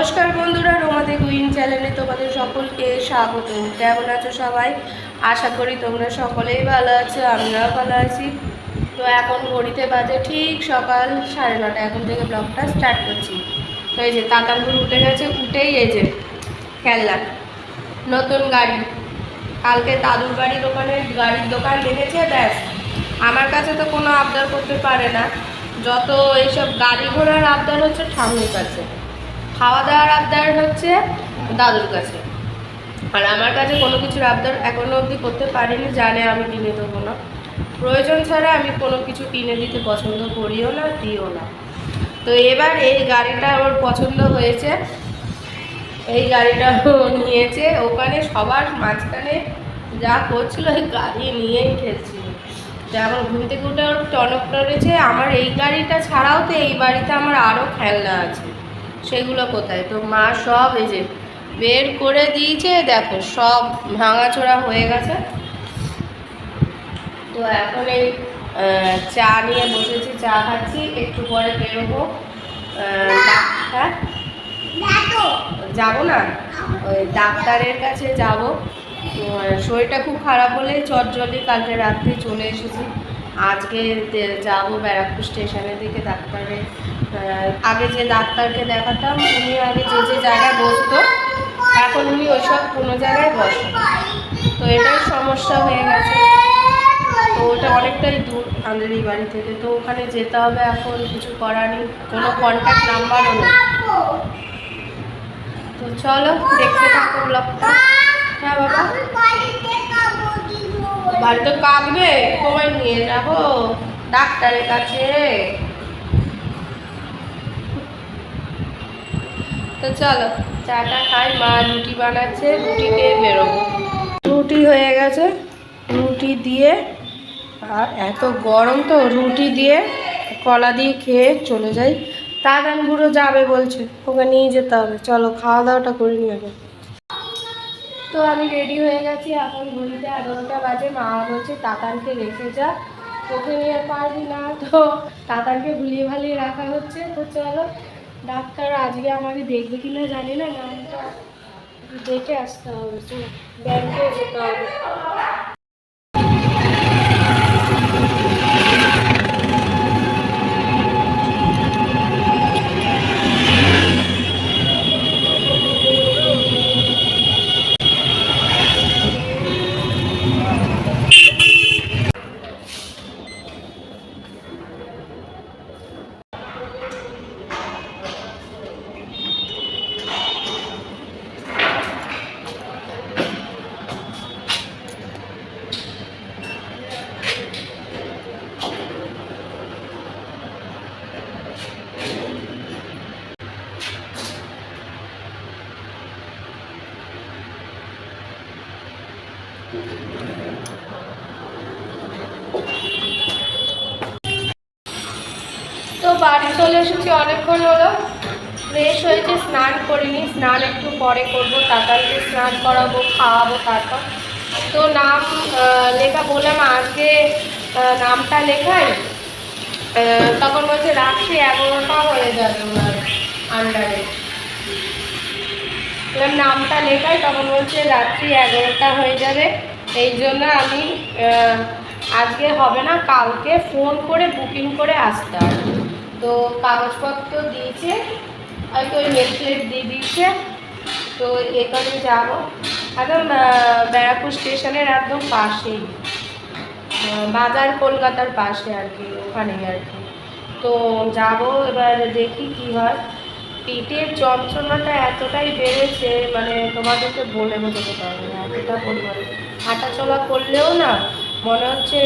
নমস্কার বন্ধুরা, রোমাদি কুইন চ্যানেলে তোমাদের সকলকে স্বাগত। কেমন আছো সবাই? আশা করি তোমরা সকলেই ভালো আছো, আমরাও ভালো আছি। তো এখন ঘড়িতে বাজে ঠিক সকাল 9:30। এখন থেকে ব্লগটা স্টার্ট করছি। তো এই যে তাতামপুর উঠে গেছে, উঠেই এই যে খেলনা নতুন গাড়ি। কালকে দাদুর বাড়ির ওখানে গাড়ির দোকান দেখেছে, ব্যাস। আমার কাছে তো কোনো আবদার করতে পারে না, যত এইসব গাড়ি ঘোড়ার আবদার হচ্ছে ঠাম্মির কাছে, খাওয়া দাওয়ার আবদার হচ্ছে দাদুর কাছে। আর আমার কাছে কোনো কিছুর আবদার এখনো অবধি করতে পারিনি, জানে আমি কিনে দেবো না। প্রয়োজন ছাড়া আমি কোনো কিছু কিনে দিতে পছন্দ করিও না, দিও না। তো এবার এই গাড়িটা ওর পছন্দ হয়েছে, এই গাড়িটা নিয়েছে। ওখানে সবার মাঝখানে যা করছিল এই গাড়ি নিয়েই খেলছিল। যেমন ঘুম থেকে উঠে ওর টনক টনেছে, আমার এই গাড়িটা ছাড়াও তো এই বাড়িতে আমার আরও খেলনা আছে, সেগুলো কোথায়? তো মা সব এই যে বের করে দিয়েছে, দেখো সব ভাঙাচোরা হয়ে গেছে। তো এখন এই চা নিয়ে বসেছি, চা খাচ্ছি। একটু পরে বেরোবো। হ্যাঁ, যাবো না, ওই ডাক্তারের কাছে যাব। শরীরটা খুব খারাপ বলে চটজলদি কালকে রাত্রে চলে এসেছি। আজকে যাব ব্যারাকপুর স্টেশনের দিকে। ডাক্তারের আগে যে ডাক্তারকে দেখাতাম, উনি আগে যে যে জায়গায় বসতো, এখন উনি ওইসব কোনো জায়গায় বসেন। তো এটাই সমস্যা হয়ে গেছে। তো ওটা অনেকটাই দূর আমাদের এই বাড়ি থেকে, তো ওখানে যেতে হবে। এখন কিছু করার নেই, কোনো কন্ট্যাক্ট নাম্বারও নেই। তো চলো দেখতে থাকো ব্লগটা। হ্যাঁ বাবা, বাড়িতে কাঁদবে, তোমায় নিয়ে যাবো ডাক্তারের কাছে। তো চলো চাটা খাই। মা রুটি বানাচ্ছে, রুটি খেয়ে বেরোবো। রুটি হয়ে গেছে, রুটি দিয়ে, আর এত গরম তো রুটি দিয়ে কলা দিয়ে খেয়ে চলে যাই। তাতানপুরও যাবে বলছে, ওকে নিয়ে যেতে হবে। চলো খাওয়া দাওয়াটা করে নিয়ে যাবে। তো আমি রেডি হয়ে গেছি, এখন ঘড়িতে 11টা বাজে। মা বলছে তাতানকে রেখে যা, ওকে নিয়ে পারবি না। তো তাতানকে ভুলিয়ে ভালিয়ে রাখা হচ্ছে। তো চলো, ডাক্তার আজকে আমাকে দেখবে কিনা জানি না, নামটা দেখে আসতে হবে। চলো ব্যাংকে যেতে হবে। তো বাড়ি চলে এসেছি, অনেকক্ষণ হলো। ফ্রেশ হয়েছে, স্নান করিনি, স্নান একটু পরে করবো। তাতানকে স্নান করাবো, খাওয়াবো তারপর। তো নাম লেখা বললাম আজকে নামটা লেখাই, তখন বলছে রাত্রি 11টা হয়ে যাবে ওনার আন্ডারে। নামটা লেখাই, তখন বলছে রাত্রি 11টা হয়ে যাবে। এই জন্য আমি আজকে হবে না, কালকে ফোন করে বুকিং করে আসতে হবে। তো কাগজপত্র দিয়েছে, হয়তো ওই নেটপ্লেট দিয়ে দিচ্ছে। তো এখানে যাবো, একদম ব্যারাকপুর স্টেশনের একদম পাশেই, বাজার কলকাতার পাশে আর কি, ওখানেই আর কি। তো যাব, এবার দেখি কি হয়। পেটের যন্ত্রণাটা এতটাই বেড়েছে, মানে তোমাদেরকে বলে বোঝাতে পারবো না, এতটা পরিমাণে। হাঁটাচলা করলেও না মনে হচ্ছে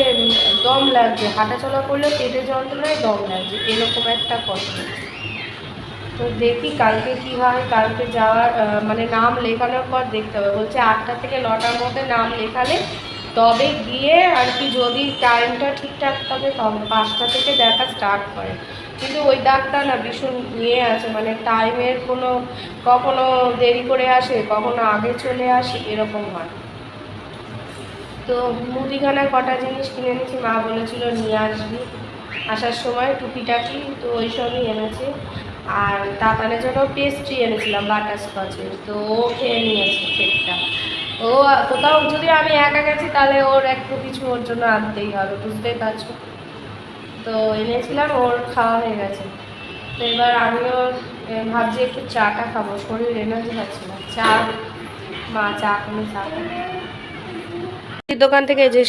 দম লাগছে, হাঁটাচলা করলেও পেটের যন্ত্রণায় দম লাগছে, এরকম একটা কথা। তো দেখি কালকে কি হয়। কালকে যাওয়ার মানে নাম লেখানোর পর দেখতে হবে। বলছে 8টা থেকে 9টার মধ্যে নাম লেখালে তবে গিয়ে আর কি, যদি টাইমটা ঠিকঠাক থাকে তবে 5টা থেকে দেখা স্টার্ট করে। কিন্তু ওই ডাক্তার না ভীষণ নিয়ে আছে, মানে টাইমের কোনো, কখনো দেরি করে আসে, কখনো আগে চলে আসে, এরকম হয়। তো মুদিখানায় কটা জিনিস কিনে নিয়েছি, মা বলেছিল নিয়ে আসবি আসার সময় টুকিটাকি, তো ওই সবই এনেছে। আর তাতানের জন্য পেস্ট্রি এনেছিলাম বাটারস্কচের, তো ও খেয়ে নিয়েছে কেকটা। ও কোথাও যদি আমি একা গেছি তাহলে ওর একটু কিছু ওর জন্য আনতেই হবে, বুঝতেই পারছো। তো এনেছিলাম, ওর খাওয়া হয়ে গেছে। তো এবার আমিও ভাবছি একটু চাটা খাবো, শরীর এনার্জি পাচ্ছি না। চা, মা চা কোনো চা দোকান থেকে যে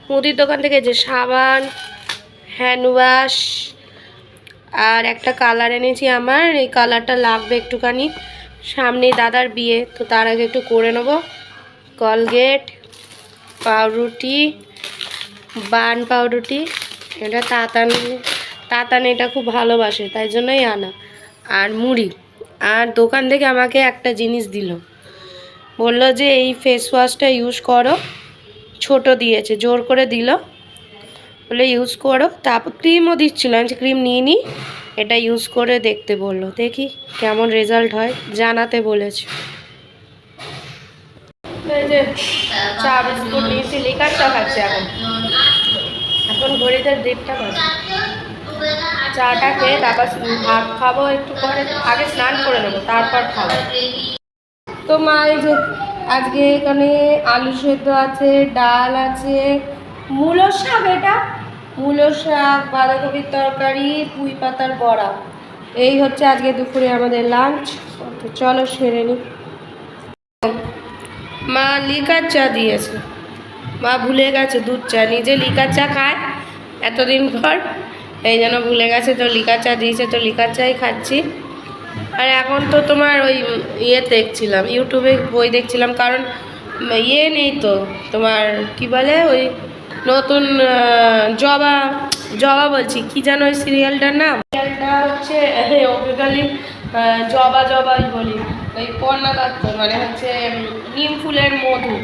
মুদির দোকান থেকে যে সাবান, হ্যান্ড ওয়াশ আর একটা কালার এনেছি। আমার এই কালারটা লাগবে একটুখানি, সামনে দাদার বিয়ে, তো তার আগে একটু করে নেব। কলগেট, পাউরুটি, বান পাউরুটি, এটা তাতান এটা খুব ভালোবাসে, তাই জন্যই আনা। আর মুড়ি। আর দোকান থেকে আমাকে একটা জিনিস দিল, বললো যে এই ফেস ওয়াশটা ইউজ করো, ছোট দিয়েছে, জোর করে দিল, বলে ইউজ করো। তারপর ক্রিমও দিচ্ছিল, আমি ক্রিম নিয়ে নিই, এটা ইউজ করে দেখতে বললো, দেখি কেমন রেজাল্ট হয়, জানাতে বলেছে। এই যে চা বিস্কুট নিয়েছি, লিকার চা খাচ্ছি এখন ঘড়িতে 1:30 বাজে। চাটা খেয়ে তারপর ভাত খাবো একটু পরে, আগে স্নান করে নেবো তারপর খাবো। তো মা এই যে আজকে এখানে আলু সেদ্ধ আছে, ডাল আছে, মূলো শাক, এটা মূলো শাক, বাঁধাকপির তরকারি, পুঁই পাতার বড়া, এই হচ্ছে আজকে দুপুরে আমাদের লাঞ্চ। তো চলো সেরে নিই। মা লিকার চা দিয়েছে, মা ভুলে গেছে দুধ চা, নিজে লিকার চা খায় এতদিন পর, এই জন্য ভুলে গেছে, তো লিকার চা দিয়েছে, তো লিকার চাই খাচ্ছি। আর এখন তো তোমার ওই ইয়ে দেখছিলাম, ইউটিউবে বই দেখছিলাম, কারণ ইয়ে নেই তো তোমার কি বলে ওই নতুন জবা জবা বলছি কি জানো ওই সিরিয়ালটার নাম, সিরিয়ালটা হচ্ছে অবিকালি জবা জবাই বলি, ওই কন্যা দত্ত, মানে হচ্ছে নিম ফুলের মধু।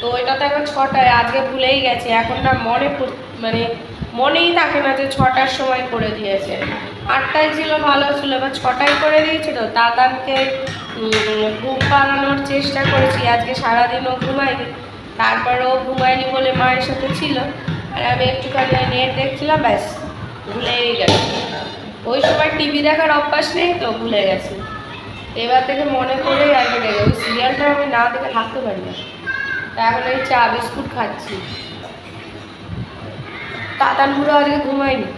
তো ওইটা তো এখন 6টায়, আজকে ভুলেই গেছি, এখন না মানে মনেই থাকে না যে 6টার সময় করে দিয়েছে। 8টায় ছিল, ভালো ছিল, এবার 6টায় করে দিয়েছিল। দাদাকে ঘুম পাড়ানোর চেষ্টা করেছি, আজকে সারাদিনও ঘুমায়নি, তারপরেও ঘুমায়নি বলে মায়ের সাথে ছিল, আর আমি একটুখানি নেট দেখছিলাম, ব্যাস ভুলেই গেছি। ওই সময় টিভি দেখার অভ্যাস নেই তো ভুলে গেছি, এবার থেকে মনে করেই আর কি দেখে, ওই সিরিয়ালটা আমি না দেখে থাকতে পারি না। এখন এই চা বিস্কুট খাচ্ছি। তাতানগুলো আজকে ঘুমায়নি,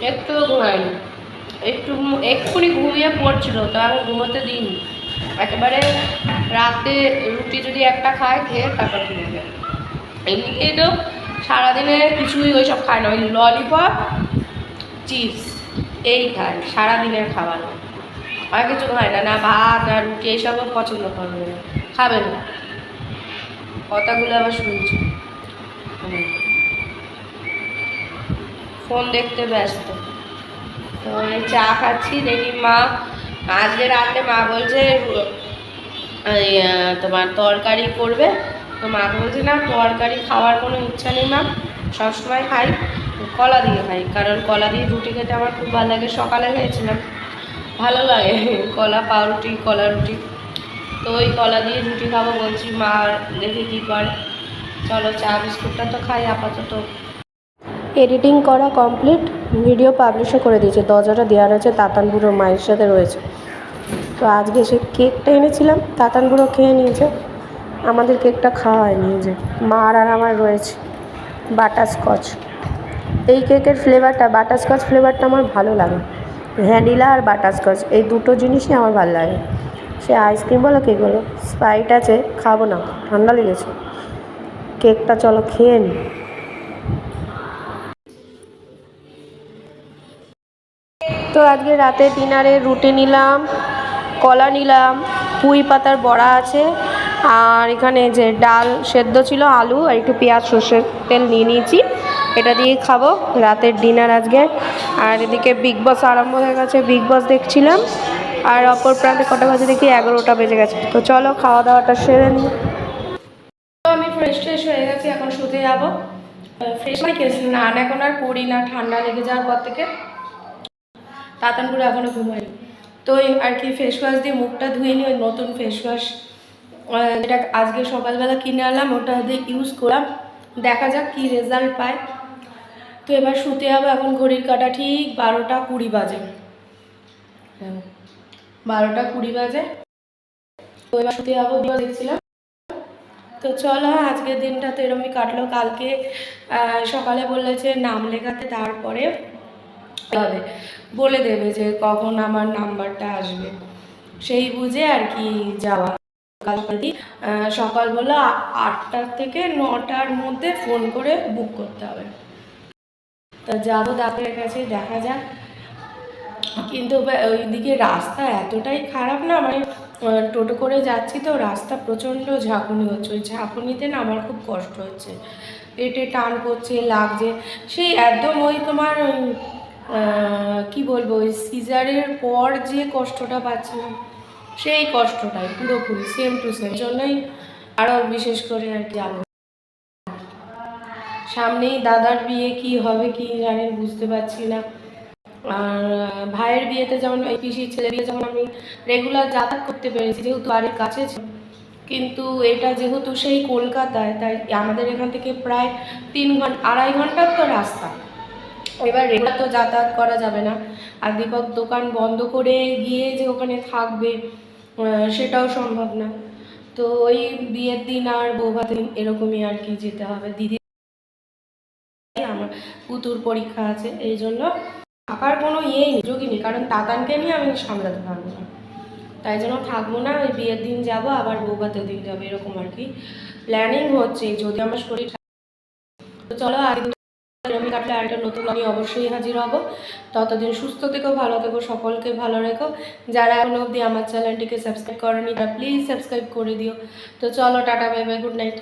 একটুও ঘুমায়নি, এক্ষুনি ঘুমিয়ে পড়ছিল, তো আমি ঘুমোতে দিইনি, একেবারে রাতে রুটি যদি একটা খায়, খেয়ে তারপর ঘুমিয়ে। এমনিতেই তো সারাদিনে কিছুই ওই সব খায় না, ওই ললিপপ, চিপস এই খায় সারাদিনের খাবার, আর কিছু খায় না, না ভাত না রুটি, এইসবও পছন্দ করবে না, খাবে না। কথাগুলো আবার শুনছি, ফোন দেখতে ব্যস্ত। তো এই চা খাচ্ছি, দেখি মা আজকে রাতে মা বলছে তোমার তরকারি করবে, তো মা বলছে না তরকারি খাওয়ার কোনো ইচ্ছা নেই মা, সবসময় খাই কলা দিয়ে খাই, কারণ কলা দিয়ে রুটি খেতে আমার খুব ভালো লাগে, সকালে খেয়েছিলাম, ভালো লাগে কলা পাউরুটি, কলা রুটি, তো ওই কলা দিয়ে রুটি খাবো বলছি, মা দেখি কী করে। চলো চা বিস্কুটটা তো খাই আপাতত। এডিটিং করা কমপ্লিট, ভিডিও পাবলিশও করে দিয়েছে, দরজাটা দেওয়া রয়েছে, তাতান বুড়ো মায়ের সাথে রয়েছে। তো আজকে সে কেকটা এনেছিলাম, তাতান বুড়ো খেয়ে নিয়েছে, আমাদের কেকটা খাওয়া হয়নি, যে মার আর আমার রয়েছে বাটারস্কচ। এই কেকের ফ্লেভারটা, বাটারস্কচ ফ্লেভারটা আমার ভালো লাগে, ভ্যানিলা আর বাটারস্কচ এই দুটো জিনিসই আমার ভালো লাগে। সে আইসক্রিম বলো কেক বলো, স্প্রাইট আছে, খাবো না, ঠান্ডা লেগেছে, কেকটা চলো খেয়ে নিই। তো আজকে রাতে ডিনারে রুটি নিলাম, কলা নিলাম, পুঁই পাতার বড়া আছে, আর এখানে যে ডাল সেদ্ধ ছিল, আলু আর একটু পেঁয়াজ সর্ষের তেল নিয়ে নিয়েছি, এটা দিয়ে খাবো রাতের ডিনার আজকে। আর এদিকে বিগ বস আরম্ভ হয়ে গেছে, বিগ বস দেখছিলাম, আর অপর প্রান্তে কটা বাজে দেখি 11টা বেজে গেছে। তো চলো খাওয়া দাওয়াটা সেরে নিই। তো আমি ফ্রেশ হয়ে গেছি, এখন শুতে যাবো। ফ্রেশ মানে খেয়েছি না, এখন আর করি না, ঠান্ডা লেগে যাওয়ার পর থেকে তাতানগুলো এখনও ঘুমাই। তো ওই আর কি ফেস ওয়াশ দিয়ে মুখটা ধুয়ে নিই, ওই নতুন ফেস ওয়াশ যেটা আজকে সকালবেলা কিনে আনলাম, ওটা দিয়ে ইউজ করলাম, দেখা যাক কী রেজাল্ট পায়। তো এবার শুতে হবে। এখন ঘড়ির কাঁটা ঠিক 12টা 20 বাজে, 12টা 20 বাজে। তো এবার শুতে যাবো দেখছিলাম। তো চলো, আজকের দিনটা তো এরমই কাটলো। কালকে সকালে বলেছে নাম লেখাতে, তারপরে হবে বলে দেবে যে কখন আমার নাম্বারটা আসবে, সেই বুঝে আর কি যাওয়া। কালকে সকালবেলা 8টা থেকে 9টার মধ্যে ফোন করে বুক করতে হবে। তা যাবো ডাক্তারের কাছে, দেখা যাক। কিন্তু ওইদিকে রাস্তা এতটাই খারাপ না, মানে টোটো করে যাচ্ছি তো রাস্তা প্রচণ্ড ঝাঁকুনি হচ্ছে। ওই ঝাঁকুনিতে না আমার খুব কষ্ট হচ্ছে, পেটে টান পড়ছে, লাগছে। সেই একদম ওই তোমার কি বলবো, ওই সিজারের পর যে কষ্টটা পাচ্ছিলাম সেই কষ্টটাই পুরোপুরি সেম টু সেম। জন্যই আরও বিশেষ করে আর কি যাবো। সামনেই দাদার বিয়ে, কি হবে কি জানি বুঝতে পারছি না। আর ভাইয়ের বিয়েতে যেমন, এই পিসির ছেলে বিয়ে যেমন আমি রেগুলার যাতায়াত করতে পেরেছি যেহেতু বাড়ির কাছে ছিল, কিন্তু এটা যেহেতু সেই কলকাতায়, তাই আমাদের এখান থেকে প্রায় 3-2.5 ঘন্টার তো রাস্তা। এবার রেগুলার তো যাতায়াত করা যাবে না, আর দীপক দোকান বন্ধ করে গিয়ে যে ওখানে থাকবে সেটাও সম্ভব না। তো ওই বিয়ের দিন আর বৌভাতের দিন এরকমই আর কি যেতে হবে। দিদি আমার পুতুর পরীক্ষা আছে, এই জন্য থাকার কোনো ইয়েই নেই, যোগই নেই, কারণ তাতানকে নিয়ে আমি সামলাতে পারবো না। তাই জন্য থাকবো না, ওই বিয়ের দিন যাব, আবার বৌভাতের দিন যাবো, এরকম আর কি প্ল্যানিং হচ্ছে যদি আমার শরীর। তো চলো, আমি কাটলে আরেকটা নতুন আমি অবশ্যই হাজির হব। ততদিন সুস্থ থেকো, ভালো থেকো, সকলকে ভালো রেখো। যারা এখনো অবধি আমার চ্যানেলটিকে সাবস্ক্রাইব করেনি তারা প্লিজ সাবস্ক্রাইব করে দিও। তো চলো, tata, bye bye, good night.